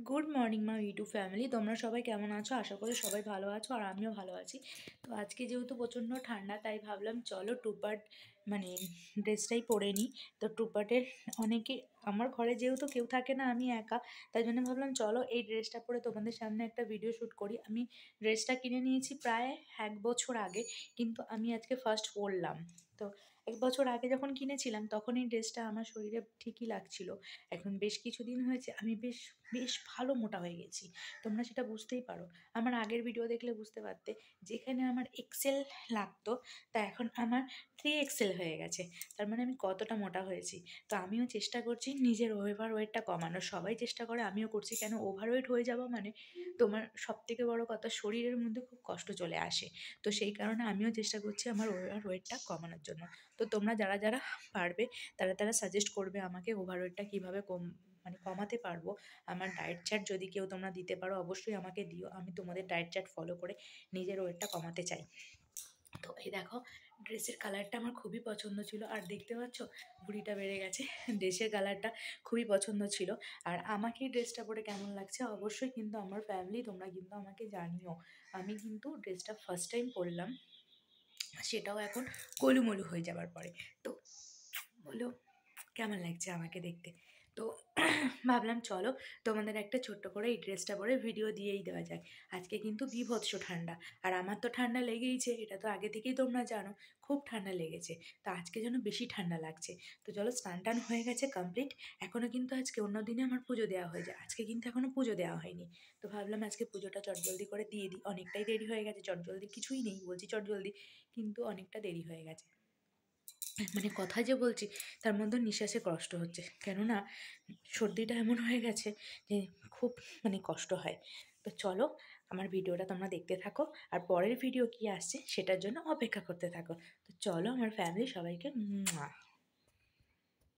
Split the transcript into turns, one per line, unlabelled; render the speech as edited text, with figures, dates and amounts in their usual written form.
Good morning মা YouTube family, তোমরা সবাই কেমন আছো? আশা করি সবাই ভালো আছো আর আমিও ভালো আছি। তো আজকে যেহেতু প্রচণ্ড ঠান্ডা, তাই ভাবলাম চলো টু পার্ট মানে ড্রেসটাই পরে নিই। তো টু পার্টের অনেকে আমার ঘরে যেহেতু কেউ থাকে না, আমি একা, তাই জন্য ভাবলাম চলো এই ড্রেসটা পরে তোমাদের সামনে একটা ভিডিও শ্যুট করি। আমি ড্রেসটা কিনে নিয়েছি প্রায় 1 বছর আগে, কিন্তু আমি আজকে ফার্স্ট পরলাম। তো 1 বছর আগে যখন কিনেছিলাম তখন এই ড্রেসটা আমার শরীরে ঠিকই লাগছিল। এখন বেশ কিছুদিন হয়েছে আমি বেশ বেশ ভালো মোটা হয়ে গেছি। তোমরা সেটা বুঝতেই পারো। আমার আগের ভিডিও দেখলে বুঝতে পারতে, যেখানে আমার এক্সেল লাগতো তা এখন আমার 3XL হয়ে গেছে। তার মানে আমি কতটা মোটা হয়েছি। তো আমিও চেষ্টা করছি নিজের ওভার ওয়েটটা কমানোর। সবাই চেষ্টা করে, আমিও করছি। কেন, ওভার ওয়েট হয়ে যাওয়া মানে তোমার সবথেকে বড় কথা, শরীরের মধ্যে খুব কষ্ট চলে আসে। তো সেই কারণে আমিও চেষ্টা করছি আমার ওভার ওয়েটটা কমানোর জন্য। তো তোমরা যারা যারা পারবে তারা তারা সাজেস্ট করবে আমাকে ওভার ওয়েটটা কীভাবে কমাতে পারবো। আমার ডায়েট চার্ট যদি কেউ তোমরা দিতে পারো অবশ্যই আমাকে দিও। আমি তোমাদের ডায়েট চার্ট ফলো করে নিজের ওয়েটটা কমাতে চাই। তো এই দেখো, ড্রেসের কালারটা আমার খুবই পছন্দ ছিল। আর দেখতে পাচ্ছ ভুঁড়িটা বেড়ে গেছে। ড্রেসের কালারটা খুবই পছন্দ ছিল। আর আমাকে এই ড্রেসটা পরে কেমন লাগছে অবশ্যই কিন্তু আমার ফ্যামিলি তোমরা কিন্তু আমাকে জানিও। আমি কিন্তু ড্রেসটা ফার্স্ট টাইম পরলাম, সেটাও এখন গোলুমলু হয়ে যাবার পরে। তো বলো কেমন লাগছে আমাকে দেখতে। তো ভাবলাম চলো তোমাদের একটা ছোট্ট করে এই ড্রেসটা পরে ভিডিও দিয়েই দেওয়া যায়। আজকে কিন্তু বীভৎস ঠান্ডা, আর আমার তো ঠান্ডা লেগেইছে, এটা তো আগে থেকেই তোমরা জানো। খুব ঠান্ডা লেগেছে, তো আজকে যেন বেশি ঠান্ডা লাগছে। তো চলো, স্নান টান হয়ে গেছে কমপ্লিট। এখনও কিন্তু আজকে অন্য দিনে আমার পুজো দেওয়া হয়ে যায়, আজকে কিন্তু এখনও পুজো দেওয়া হয়নি। তো ভাবলাম আজকে পুজোটা চটজলদি করে দিয়ে দিই। অনেকটাই দেরি হয়ে গেছে, চটজলদি কিছুই নেই, বলছি চটজলদি, কিন্তু অনেকটা দেরি হয়ে গেছে। মানে কথা যে বলছি তার মধ্যে নিঃশ্বাসে কষ্ট হচ্ছে, কেননা সর্দিটা এমন হয়ে গেছে যে খুব কষ্ট হয়। তো চলো, আমার ভিডিওটা তোমরা দেখতে থাকো, আর পরের ভিডিও কী আসছে সেটার জন্য অপেক্ষা করতে থাকো। তো চলো আমার ফ্যামিলি সবাইকে